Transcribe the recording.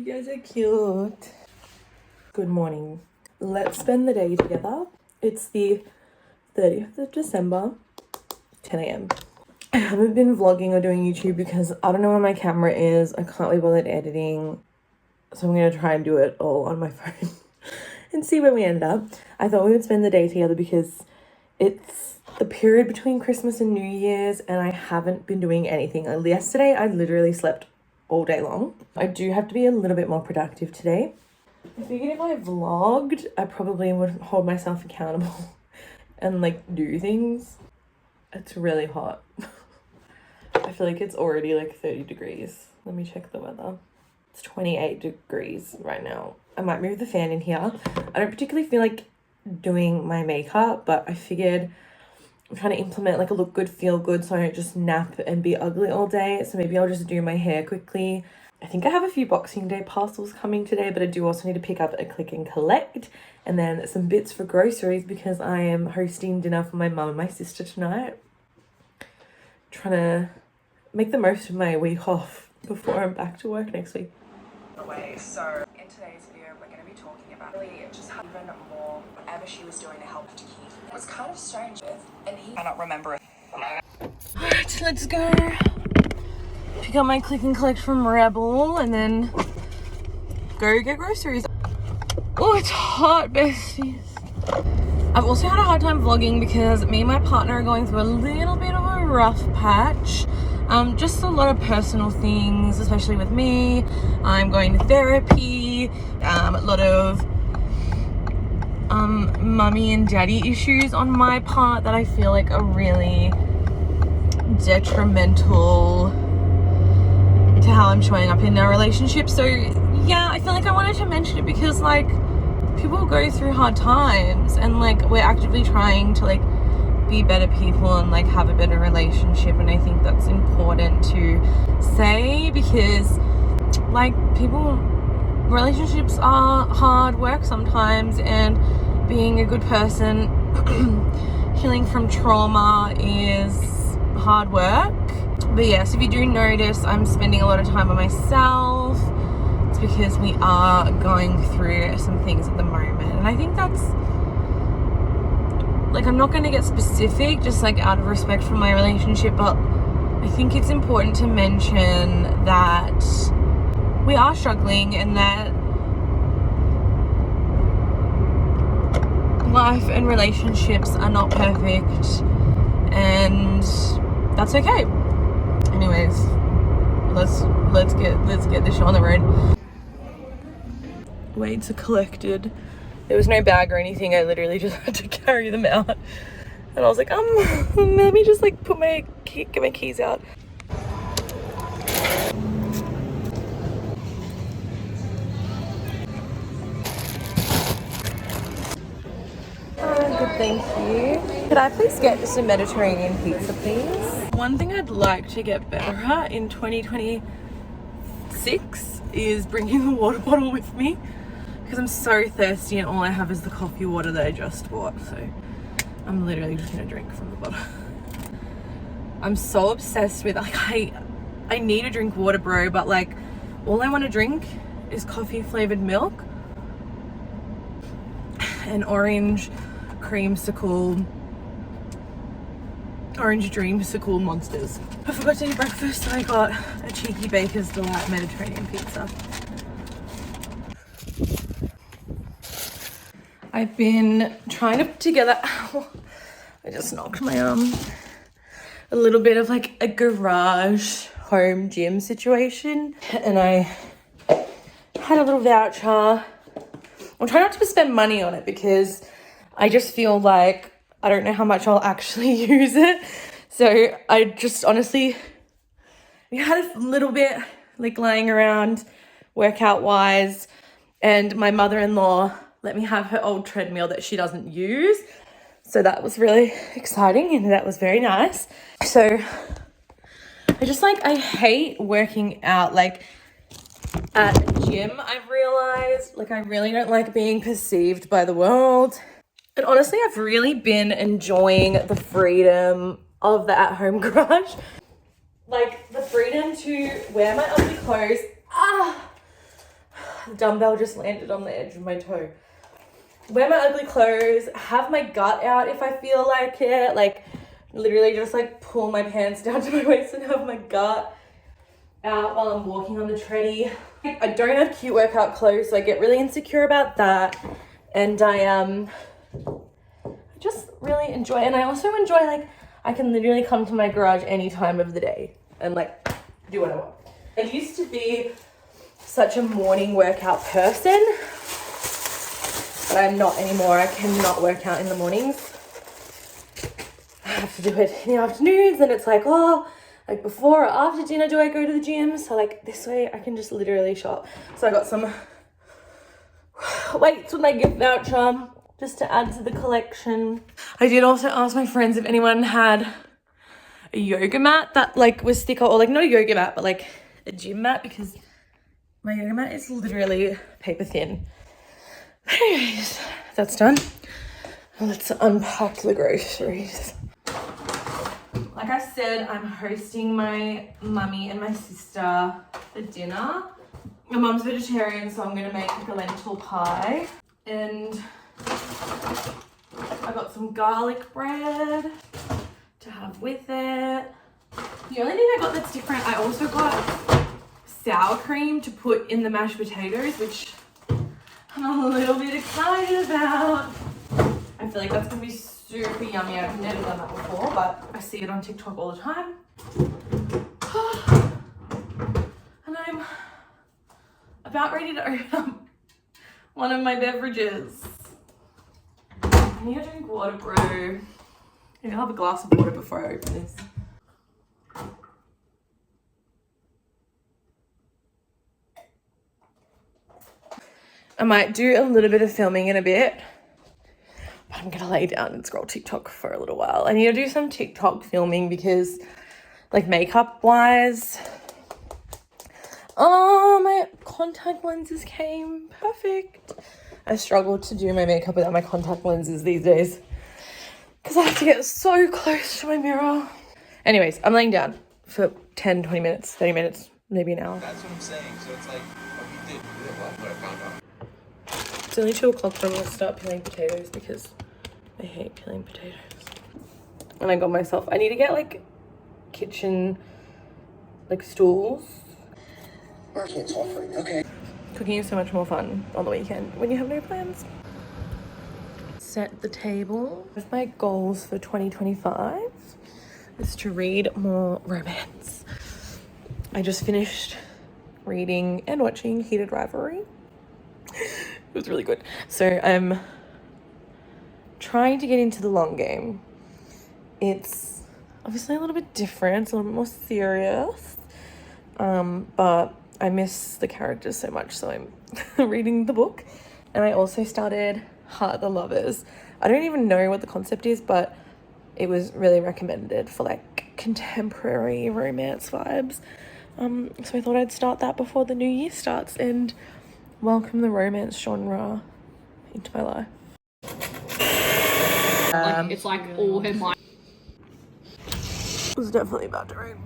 guys are cute. Good morning. Let's spend the day together. It's the 30th of December, 10 a.m. I haven't been vlogging or doing YouTube because I don't know where my camera is. I can't be bothered editing. So I'm going to try and do it all on my phone and see where we end up. I thought we would spend the day together because it's the period between Christmas and New Year's and I haven't been doing anything. Yesterday, I literally slept all day long. I do have to be a little bit more productive today. I figured if I vlogged, I probably would hold myself accountable and like do things. It's really hot. I feel like it's already like 30 degrees. Let me check the weather. It's 28 degrees right now. I might move the fan in here. I don't particularly feel like doing my makeup, but I figured I'm trying to implement like a look good, feel good, so I don't just nap and be ugly all day. So maybe I'll just do my hair quickly. I think I have a few Boxing Day parcels coming today, but I do also need to pick up a click and collect and then some bits for groceries because I am hosting dinner for my mum and my sister tonight. Trying to make the most of my week off before I'm back to work next week. So in today's video, we're going to be talking about really just even more whatever she was doing to help to keep. It was kind of strange, and he cannot remember it. Alright, let's go. Pick up my click and collect from Rebel and then go get groceries. Oh, it's hot, besties. I've also had a hard time vlogging because me and my partner are going through a little bit of a rough patch. Just a lot of personal things, especially with me. I'm going to therapy, a lot of mummy and daddy issues on my part that I feel like are really detrimental to how I'm showing up in our relationship. So yeah, I feel like I wanted to mention it because like people go through hard times and like we're actively trying to like be better people and like have a better relationship, and I think that's important to say because like relationships are hard work sometimes, and being a good person healing from trauma is hard work. But yes, if you do notice I'm spending a lot of time on myself, it's because we are going through some things at the moment, and I think that's like, I'm not going to get specific just like out of respect for my relationship, but I think it's important to mention that we are struggling and that life and relationships are not perfect, and that's okay. Anyways, let's get this show on the road. Weights are collected. There was no bag or anything. I literally just had to carry them out. And I was like, let me just like get my keys out. Good, thank you. Could I please get just a Mediterranean pizza, please? One thing I'd like to get better at in 2026 is bringing the water bottle with me, because I'm so thirsty and all I have is the coffee water that I just bought. So I'm literally just gonna drink from the bottle. I'm so obsessed with like I need to drink water, bro, but like all I want to drink is coffee flavored milk and orange dreamsicle monsters. I forgot to eat breakfast, so I got a cheeky Baker's Delight Mediterranean pizza. I've been trying to put together, I just knocked my arm, a little bit of like a garage home gym situation, and I had a little voucher. I'm trying not to spend money on it because I just feel like I don't know how much I'll actually use it. So I just honestly, we had a little bit like lying around workout wise, and my mother-in-law let me have her old treadmill that she doesn't use. So that was really exciting and that was very nice. So I hate working out like at a gym. I've realized like I really don't like being perceived by the world. And honestly, I've really been enjoying the freedom of the at-home garage. Like the freedom to wear my ugly clothes. The dumbbell just landed on the edge of my toe. Wear my ugly clothes, have my gut out if I feel like it, like literally just like pull my pants down to my waist and have my gut out while I'm walking on the treadie. I don't have cute workout clothes, so I get really insecure about that. And I just really enjoy, and I also enjoy like I can literally come to my garage any time of the day and like do what I want. I used to be such a morning workout person, but I'm not anymore. I cannot work out in the mornings. I have to do it in the afternoons, and it's like, oh, like before or after dinner do I go to the gym? So like this way I can just literally shop. So I got some weights with my gift voucher just to add to the collection. I did also ask my friends if anyone had a yoga mat that like was thicker, or like not a yoga mat, but like a gym mat, because my yoga mat is literally paper thin. Anyways, that's done. Let's unpack the groceries. Like I said, I'm hosting my mummy and my sister for dinner. My mum's vegetarian, so I'm gonna make like a lentil pie. And I got some garlic bread to have with it. The only thing I got that's different, I also got sour cream to put in the mashed potatoes, which I'm a little bit excited about. I feel like that's gonna be super yummy. I've never done that before, but I see it on TikTok all the time. And I'm about ready to open up one of my beverages. I need to drink water, bro. Maybe I'll have a glass of water before I open this. I might do a little bit of filming in a bit, but I'm gonna lay down and scroll TikTok for a little while. I need to do some TikTok filming because, like, makeup wise, oh, my contact lenses came perfect. I struggle to do my makeup without my contact lenses these days because I have to get so close to my mirror. Anyways, I'm laying down for 10, 20 minutes, 30 minutes, maybe an hour. That's what I'm saying. So it's like, oh, you did what I found out. It's only 2 o'clock, so I'm gonna start peeling potatoes because I hate peeling potatoes. And I got myself, I need to get like kitchen, like stools. Market's offering, okay. Cooking is so much more fun on the weekend when you have no plans. Set the table. One of my goals for 2025 is to read more romance. I just finished reading and watching Heated Rivalry. It was really good. So I'm trying to get into the long game. It's obviously a little bit different, it's a little bit more serious, but I miss the characters so much, so I'm reading the book. And I also started Heart the Lovers. I don't even know what the concept is, but it was really recommended for like contemporary romance vibes. So I thought I'd start that before the new year starts and welcome the romance genre into my life. Like, it's like all her mind. It was definitely about to rain.